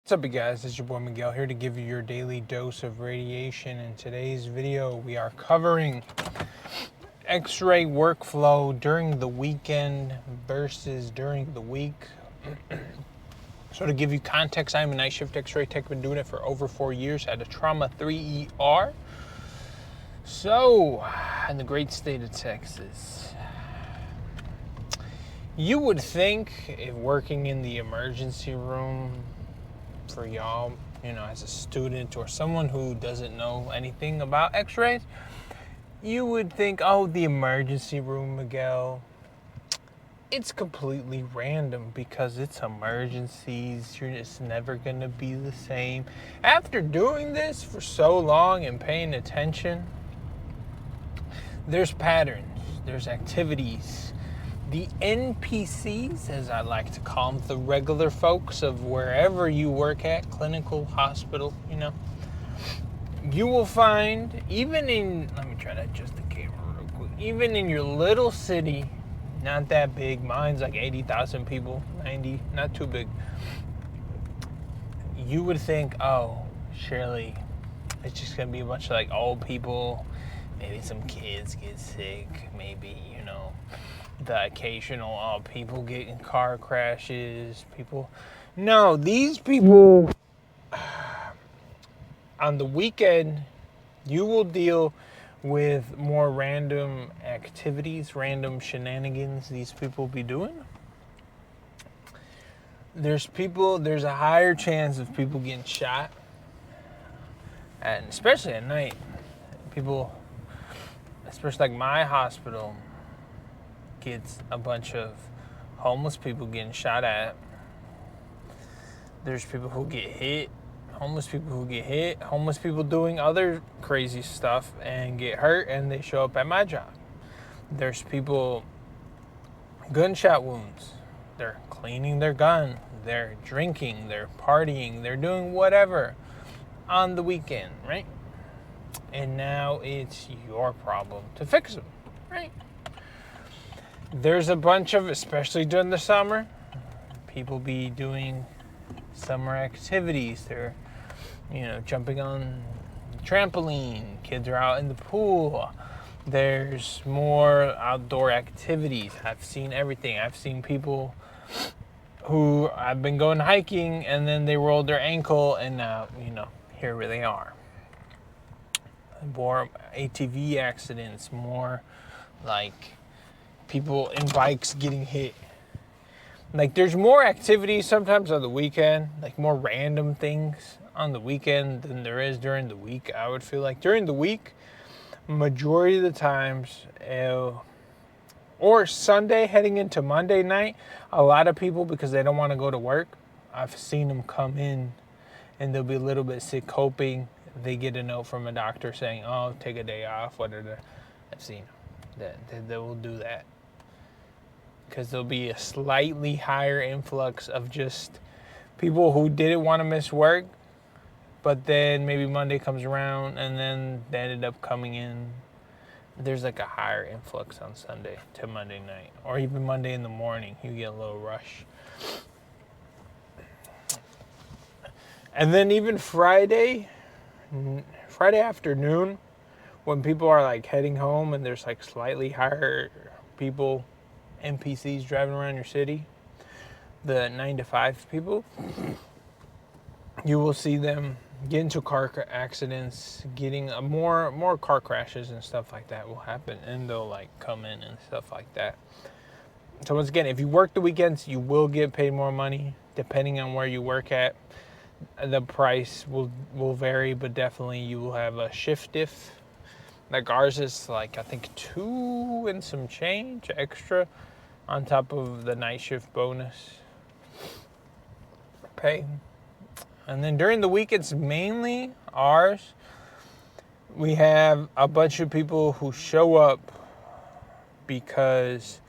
What's up, you guys? It's your boy Miguel here to give you your daily dose of radiation. In today's video, we are covering X-ray workflow during the weekend versus during the week. So to give you context, I'm a night shift X-ray tech. Been doing it for over 4 years at a Trauma 3 ER. So, in the great state of Texas, you would think if working in the emergency room for y'all, as a student or someone who doesn't know anything about X-rays, you would think, oh, the emergency room, Miguel, it's completely random because it's emergencies. You're just never going to be the same. After doing this for so long and paying attention, there's patterns, there's activities. The NPCs, as I like to call them, the regular folks of wherever you work at, clinical, hospital, you will find, even in, let me try to adjust the camera real quick, even in your little city, not that big, mine's like 80,000 people, 90, not too big, you would think, oh, surely it's just going to be a bunch of like old people, maybe some kids get sick, maybe, the occasional people get in car crashes, No, these people, on the weekend, you will deal with more random activities, random shenanigans these people be doing. There's a higher chance of people getting shot, and especially at night. People, especially like my hospital, gets a bunch of homeless people getting shot at. There's people who get hit, homeless people doing other crazy stuff and get hurt, and they show up at my job. There's people, gunshot wounds. They're cleaning their gun, they're drinking, they're partying, they're doing whatever on the weekend, right? And now it's your problem to fix them, right? There's a bunch of, especially during the summer, people be doing summer activities. They're, jumping on trampoline. Kids are out in the pool. There's more outdoor activities. I've seen everything. I've seen people who have been going hiking and then they rolled their ankle and now, here they are. More ATV accidents, more like people in bikes getting hit. Like, there's more activities sometimes on the weekend, like more random things on the weekend than there is during the week. I would feel like during the week, majority of the times, or Sunday heading into Monday night, a lot of people, because they don't want to go to work, I've seen them come in and they'll be a little bit sick, hoping they get a note from a doctor saying, oh, take a day off, whatever. I've seen that they will do that. Because there'll be a slightly higher influx of just people who didn't want to miss work, but then maybe Monday comes around and then they ended up coming in. There's like a higher influx on Sunday to Monday night, or even Monday in the morning, you get a little rush. And then even Friday afternoon, when people are like heading home and there's like slightly higher people, NPCs driving around your city, the 9 to 5 people, you will see them get into car accidents, getting more car crashes and stuff like that will happen, and they'll like come in and stuff like that. So once again, if you work the weekends, you will get paid more money depending on where you work at. The price will vary, but definitely you will have a shift diff. Like ours is like, I think 2 and some change extra on top of the night shift bonus pay. And then during the week, it's mainly ours. We have a bunch of people who show up because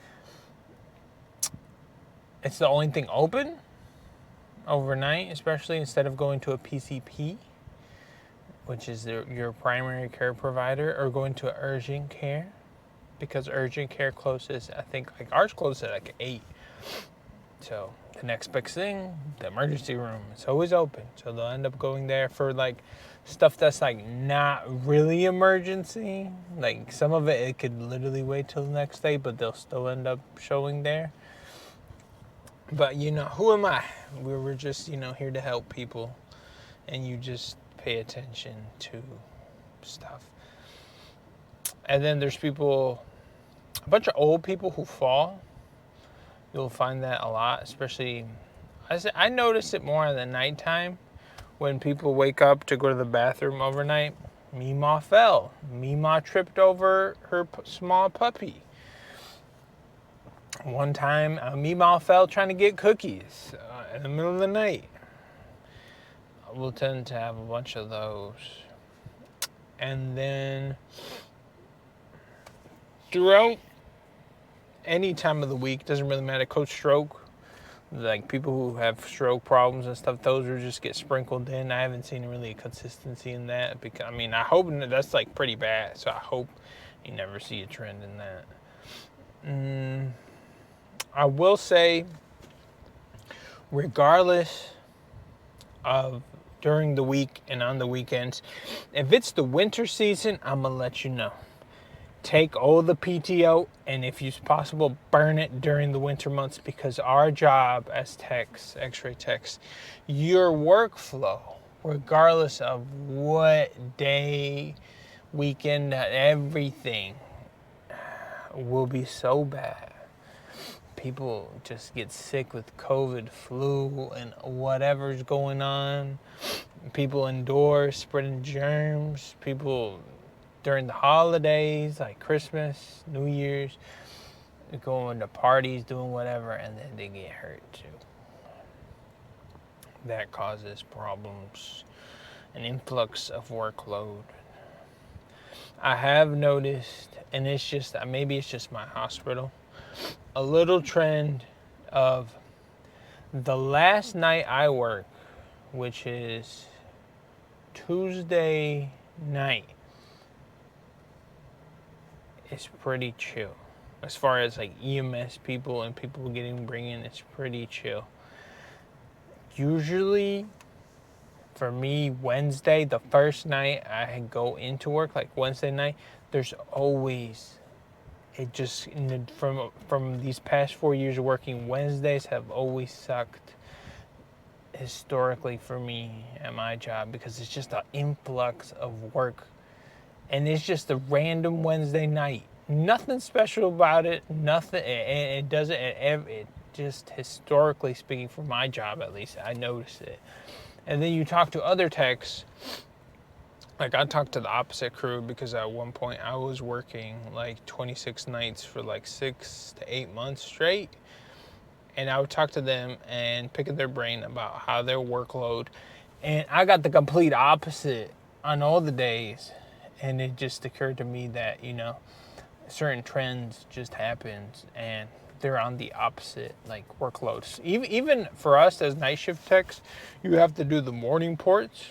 it's the only thing open overnight, especially instead of going to a PCP, which is your primary care provider, or going to urgent care, because urgent care closes, I think, like ours closes at like 8. So the next big thing, the emergency room, it's always open. So they'll end up going there for like stuff that's like not really emergency. Like some of it could literally wait till the next day, but they'll still end up showing there. But who am I? We're just, here to help people, and you just pay attention to stuff. And then there's a bunch of old people who fall. You'll find that a lot, especially, I notice it more in the nighttime when people wake up to go to the bathroom overnight. Meemaw fell. Meemaw tripped over her small puppy. One time, Meemaw fell trying to get cookies in the middle of the night. We'll tend to have a bunch of those. And then throughout any time of the week, doesn't really matter, coach stroke, like people who have stroke problems and stuff, those will just get sprinkled in. I haven't seen really a consistency in that, because I hope that's like pretty bad, so I hope you never see a trend in that. I will say, regardless of during the week and on the weekends, if it's the winter season, I'm gonna let you know. Take all the PTO, and if it's possible, burn it during the winter months, because our job as techs, Xray techs, your workflow, regardless of what day, weekend, everything will be so bad. People just get sick with COVID, flu, and whatever's going on. People indoors spreading germs. People during the holidays, like Christmas, New Year's, going to parties, doing whatever, and then they get hurt too. That causes problems, an influx of workload. I have noticed, and maybe it's just my hospital, a little trend of the last night I work, which is Tuesday night, is pretty chill. As far as like EMS people and people bringing, it's pretty chill. Usually, for me, Wednesday, the first night I go into work, like Wednesday night, there's always, from these past 4 years of working, Wednesdays have always sucked historically for me at my job, because it's just an influx of work. And it's just a random Wednesday night. Nothing special about it. Nothing. It doesn't. It just, historically speaking, for my job at least, I noticed it. And then you talk to other techs. Like I talked to the opposite crew, because at one point I was working like 26 nights for like 6 to 8 months straight. And I would talk to them and pick their brain about how their workload. And I got the complete opposite on all the days. And it just occurred to me that, certain trends just happened, and they're on the opposite, like, workloads. Even for us as night shift techs, you have to do the morning ports.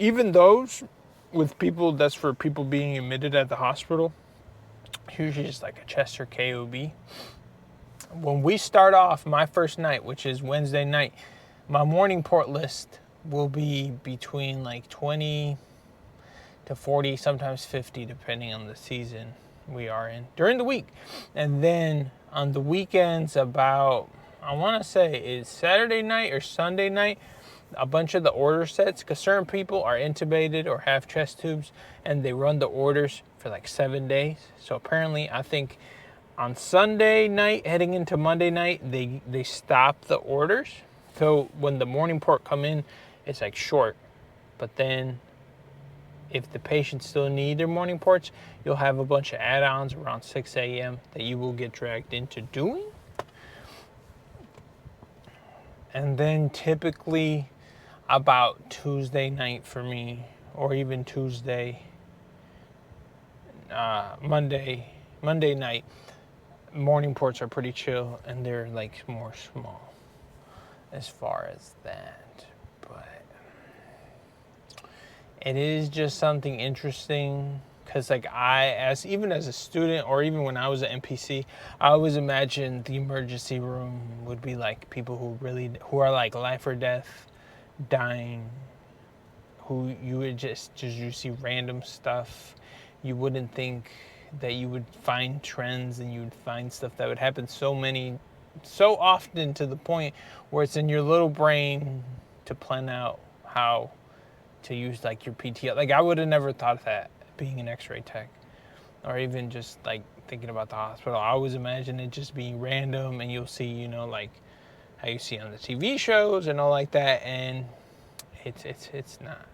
Even those with people, that's for people being admitted at the hospital, usually just like a chest or KOB. When we start off my first night, which is Wednesday night, my morning port list will be between like 20 to 40, sometimes 50, depending on the season we are in during the week. And then on the weekends, about, I want to say it's Saturday night or Sunday night, a bunch of the order sets, because certain people are intubated or have chest tubes, and they run the orders for like 7 days. So apparently, I think on Sunday night heading into Monday night, they stop the orders. So when the morning port come in, it's like short. But then if the patients still need their morning ports, you'll have a bunch of add-ons around 6 a.m. that you will get dragged into doing. And then typically about Tuesday night for me, or even Monday night, morning ports are pretty chill, and they're like more small as far as that. But it is just something interesting, Because like even as a student, or even when I was at NPC, I always imagined the emergency room would be like people who are like life or death, dying, who you would just you see random stuff. You wouldn't think that you would find trends, and you would find stuff that would happen so often, to the point where it's in your little brain to plan out how to use like your PTO. Like I would have never thought of that, being an X-ray tech, or even just like thinking about the hospital. I always imagine it just being random, and you'll see, you know, like how you see on the TV shows and all like that, and it's not.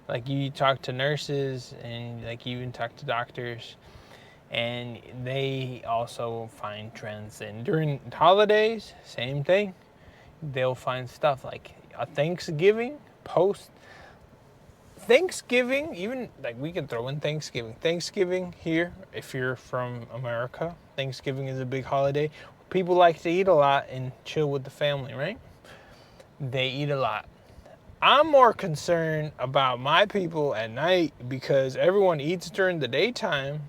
Like you talk to nurses, and like you even talk to doctors, and they also find trends. And during holidays, same thing. They'll find stuff like a Thanksgiving post. Thanksgiving, even like we can throw in Thanksgiving. Thanksgiving here, if you're from America, Thanksgiving is a big holiday. People like to eat a lot and chill with the family, right? They eat a lot. I'm more concerned about my people at night, because everyone eats during the daytime.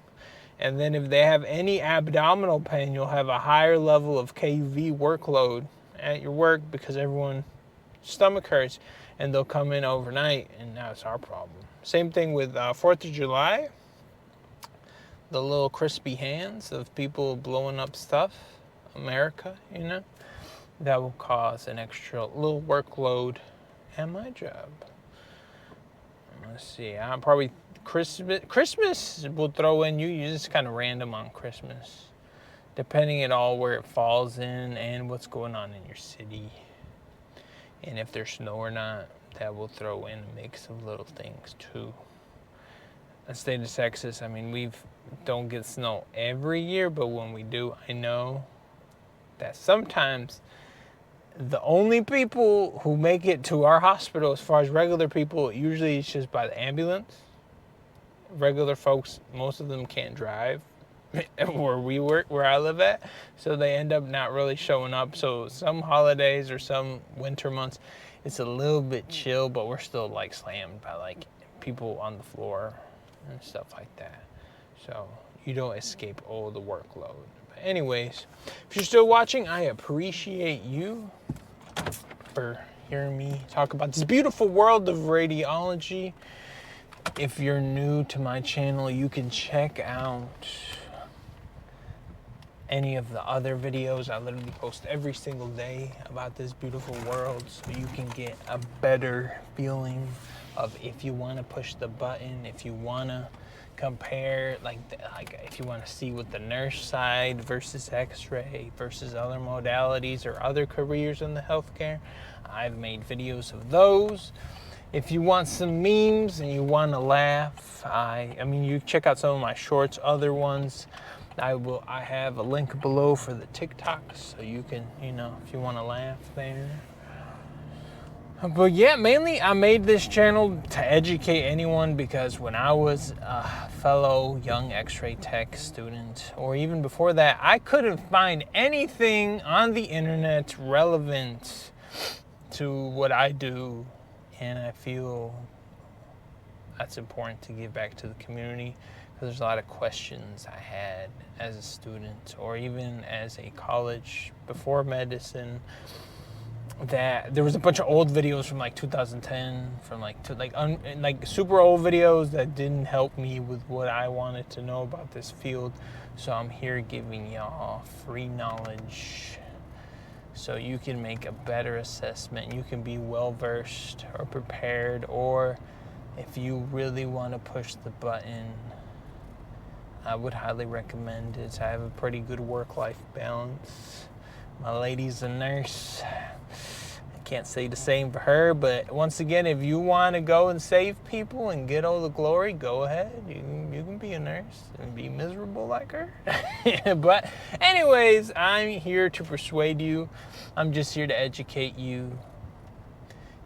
And then if they have any abdominal pain, you'll have a higher level of KV workload at your work, because everyone's stomach hurts, and they'll come in overnight, and that's our problem. Same thing with 4th of July. The little crispy hands of people blowing up stuff, America, you know, that will cause an extra little workload at my job. Let's see, I'm probably Christmas will throw in you just kind of random on Christmas, depending at all where it falls in and what's going on in your city, and if there's snow or not. That will throw in a mix of little things too. The state of Texas, I mean, we don't get snow every year, but when we do, I know that sometimes the only people who make it to our hospital, as far as regular people, usually it's just by the ambulance. Regular folks, most of them can't drive where we work, where I live at, so they end up not really showing up. So some holidays or some winter months, it's a little bit chill, but we're still like slammed by like people on the floor and stuff like that. So you don't escape all the workload. But anyways, if you're still watching, I appreciate you for hearing me talk about this beautiful world of radiology. If you're new to my channel, you can check out any of the other videos. I literally post every single day about this beautiful world, so you can get a better feeling of if you want to push the button, if you want to compare, like if you want to see what the nurse side versus X-ray versus other modalities or other careers in the healthcare. I've made videos of those. If you want some memes and you want to laugh, I mean, you check out some of my shorts, other ones. I have a link below for the TikToks, so you can, you know, if you want to laugh there. But yeah, mainly I made this channel to educate anyone, because when I was a fellow young X-ray tech student, or even before that, I couldn't find anything on the internet relevant to what I do, and I feel that's important to give back to the community. There's a lot of questions I had as a student, or even as a college before medicine, that there was a bunch of old videos from like 2010, from like super old videos that didn't help me with what I wanted to know about this field. So I'm here giving y'all free knowledge, so you can make a better assessment. You can be well versed or prepared, or if you really want to push the button, I would highly recommend it. I have a pretty good work-life balance. My lady's a nurse. I can't say the same for her, but once again, if you want to go and save people and get all the glory, go ahead. You can be a nurse and be miserable like her. But anyways, I'm here to persuade you. I'm just here to educate you.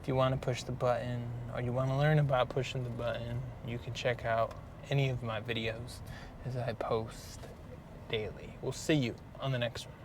If you want to push the button, or you want to learn about pushing the button, you can check out any of my videos as I post daily. We'll see you on the next one.